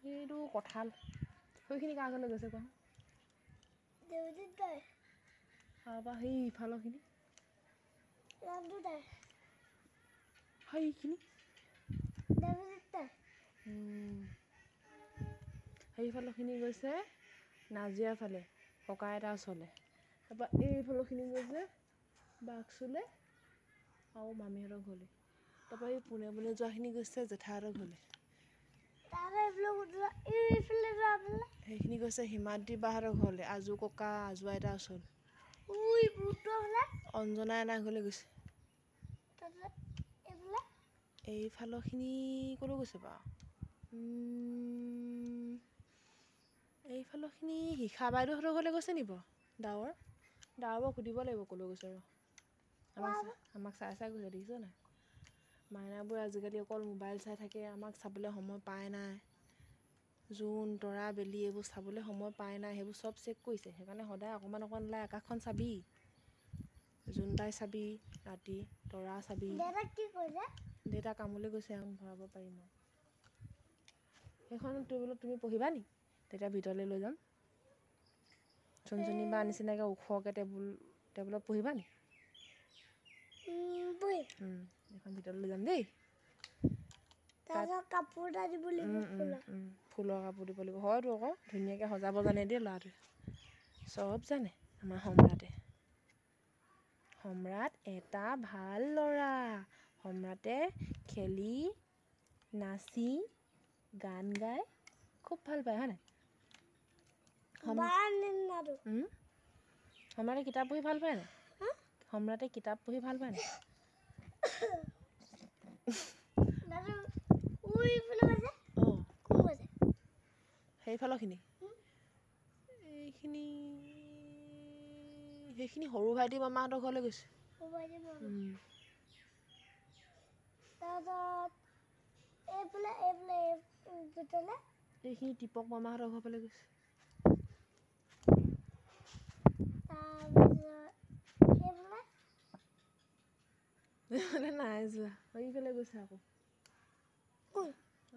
এইটো কঁঠাল সেইখিনি কাৰ ঘৰলৈ গৈছে কোৱা তাৰপৰা সেই ইফালৰখিনি সেইখিনি সেইফালৰখিনি গৈছে নাজিৰাৰ ফালে ককা এটাৰ ওচৰলৈ তাৰপৰা এইফালৰখিনি গৈছে বাঘচুলে আৰু মামীহঁতৰ ঘৰলৈ তাৰপৰা এই পোনে পোনে যোৱাখিনি গৈছে জেঠাহঁতৰ ঘৰলৈ সেইখিনি গৈছে হিমাদ্ৰী বাহঁতৰ ঘৰলৈ আজু ককা আজু আইতাৰ ওচৰলৈ অঞ্জনা এনাৰ ঘৰলৈ গৈছে এইফালৰখিনি ক'লৈ গৈছে বাৰু এইফালৰখিনি শিখা বাইদেউহঁতৰ ঘৰলৈ গৈছে নি বাৰু ডাৱৰ সুধিব লাগিব ক'লৈ গৈছে ৰ আমাক চাই চাই গৈছে দেখিছ নাই মাইনাবোৰ আজিকালি অকল মোবাইল চাই থাকে আমাক চাবলৈ সময় পাই নাই জোন তৰা বেলি এইবোৰ চাবলৈ সময় পাই নাই সেইবোৰ চব চেক কৰিছে সেইকাৰণে সদায় অকণমান ওলাই আকাশখন চাবি জোন তাই চাবি ৰাতি তৰা চাবি দেউতা কামলৈ গৈছে এখন ভৰাব পাৰিম আৰু সেইখন তুমি পঢ়িবা নি তেতিয়া ভিতৰলৈ লৈ যাম চুনচুনী বা নিচিনাকৈ ওখকৈ টেবুলত পঢ়িবা নি এখন ভিতৰলৈ লৈ যাম দেই কাপোৰ এটা দিব লাগিব ফুলৰ কাপোৰ দিব লাগিব হয়তো আকৌ ধুনীয়াকৈ সজাব জানে দেই ল'ৰাটোৱে চব জানে আমাৰ সম্ৰাট এটা ভাল ল'ৰা সম্ৰাটে খেলি নাচি গান গাই খুব ভাল পায় হয় নাই সম্ৰাটে কিতাপ পঢ়ি ভাল পায় নাই সম্ৰাটে কিতাপ পঢ়ি ভাল পায় নাই সেইফালৰখিনি সেইখিনি সৰু ভাইটি মামাহঁতৰ ঘৰলৈ গৈছে এইখিনি টিপক মামাহঁতৰ ঘৰ ফালে গৈছে নাই যোৱা সেইফালে গৈছে আকৌ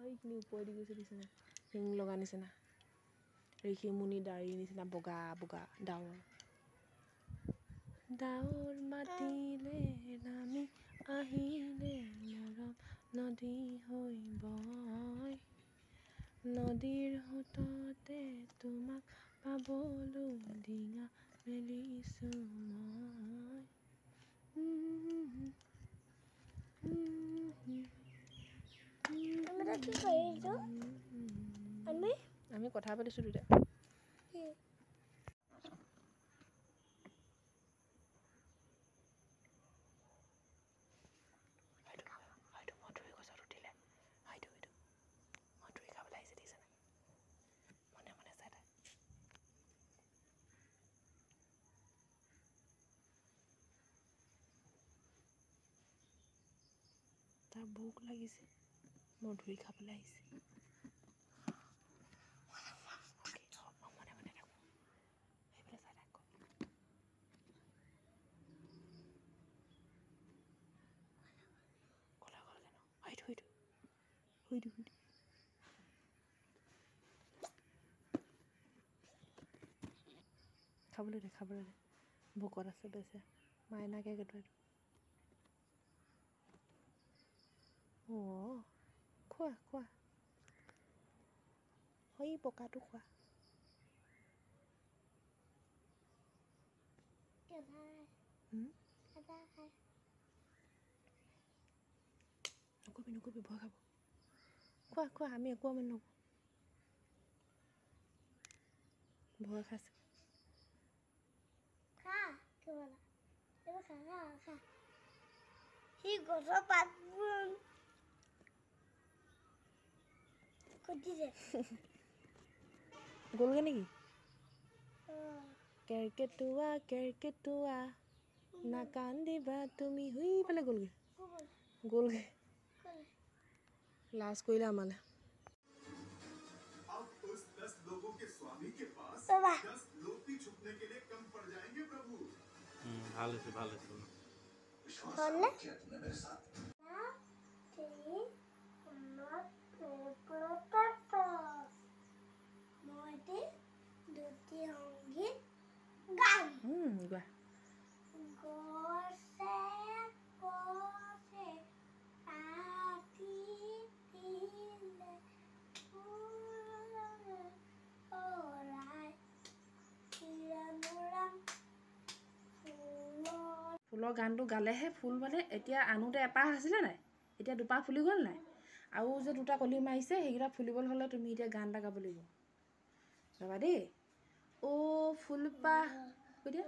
এইখিনি ওপৰেদি গৈছে নিচিনা শিং লগা নিচিনা ঋষিমুনি দাড়ি নিচিনা বগা বগা ডাৱৰ মাতিলে নামি আহিলে মৰম নদী হৈ বয় নদীৰ সোঁততে তোমাক পাবলৈ ডিঙা মেলিছো মই আমি কথা পাতিছোঁ দুটা তাৰ ভোক লাগিছে মধুৰি খাবলৈ আহিছে খাবলৈ দে ভোকত আছে বেছে মাইনাকে কেইটা খোৱা সেই পকাটো খোৱা নকবি ভয় খাব খোৱা আমি একো আমি নকওঁ ভয় খাইছে সি গছৰ পাতবোৰ গ'লগে নেকি কেৰকেটুৱা নাকান্দিবা তুমি সেইফালে গ'লগে লাজ কৰিলে আমালে ভাল হৈছে তলৰ গানটো গালেহে ফুল মানে এতিয়া আনোতে এপাহ আছিলে নাই এতিয়া দুপাহ ফুলি গ'ল নাই আৰু যে দুটা কলি মাৰিছে সেইকেইটা ফুলিবলৈ হ'লে তুমি এতিয়া গান এটা গাব লাগিব গাবা দেই অ ফুলপাহ কৈ দিয়া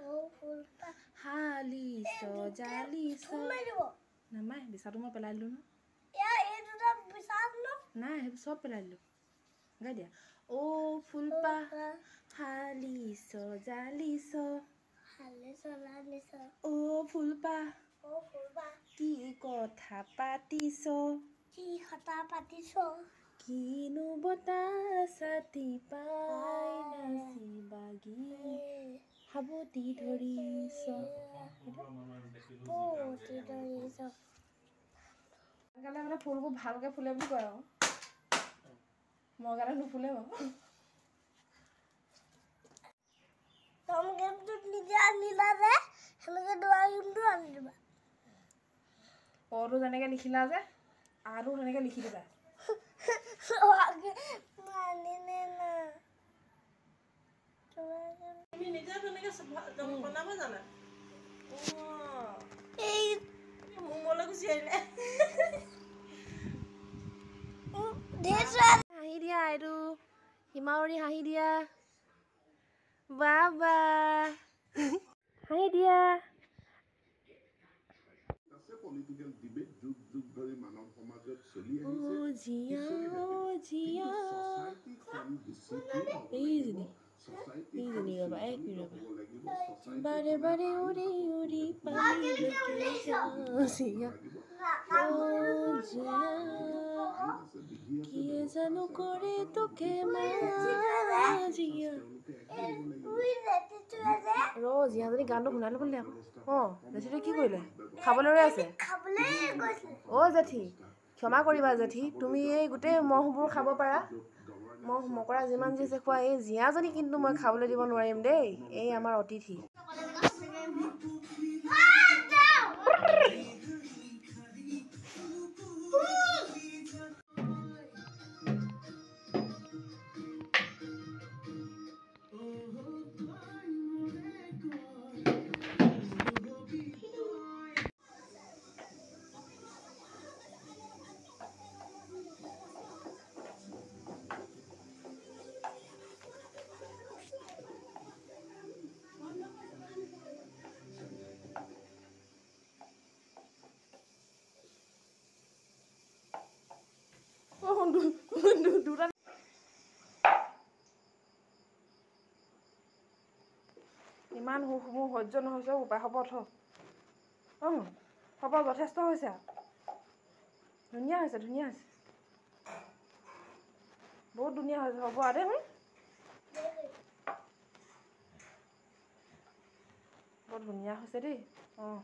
হালি সজালি নামাই বিচাটো মই পেলাই দিলোঁ ন নাই সেইবোৰ চব পেলাই দিলোঁ গাই দিয়া অ ফুলপাহ হালি সজালিছ অ ফুলপাহ কি কথা পাতিছ কিনো বতাহ ছাতি পাই নাচি বাগি সাৱতি ধৰিছ গালে মানে ফুলবোৰ ভালকৈ ফুলে বুলি কয় আৰু মই গালে নুফুলে বাৰু অটো যেনেকৈ লিখিলা যে আৰু তেনেকৈ লিখি দিবা হাঁহি দিয়া এইটো হিমাৱৰী হাঁহি দিয়া বাবা হাঁহি দিয়া বাৰে বাৰে উৰি উৰি কিয়ে জানো কৰে তোকে জিয়া যদি গানটো শুনাই ল'ব লাগিব অঁ জেঠীটো কি কৰিলে খাবলৈ ৰৈ আছে অ' জেঠী ক্ষমা কৰিবা জেঠী তুমি এই গোটেই মহবোৰ খাব পাৰা মহ মকৰা যিমান যি আছে খোৱা এই জীয়াজনী কিন্তু মই খাবলৈ দিব নোৱাৰিম দেই এই আমাৰ অতিথি ইমান মোৰ সহ্য নহৈছে উপায় হ'ব থ হ'ব যথেষ্ট হৈছে ধুনীয়া হৈছে বহুত ধুনীয়া হৈছে হ'ব আৰু দেই বৰ ধুনীয়া হৈছে দেই অঁ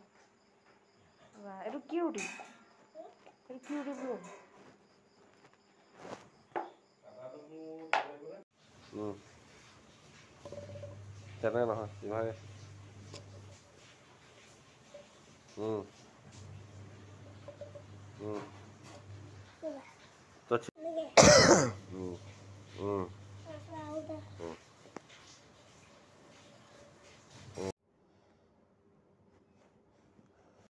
এইটো কি ৰুটি বোলো তেনেকৈ নহয় ইভাগে তো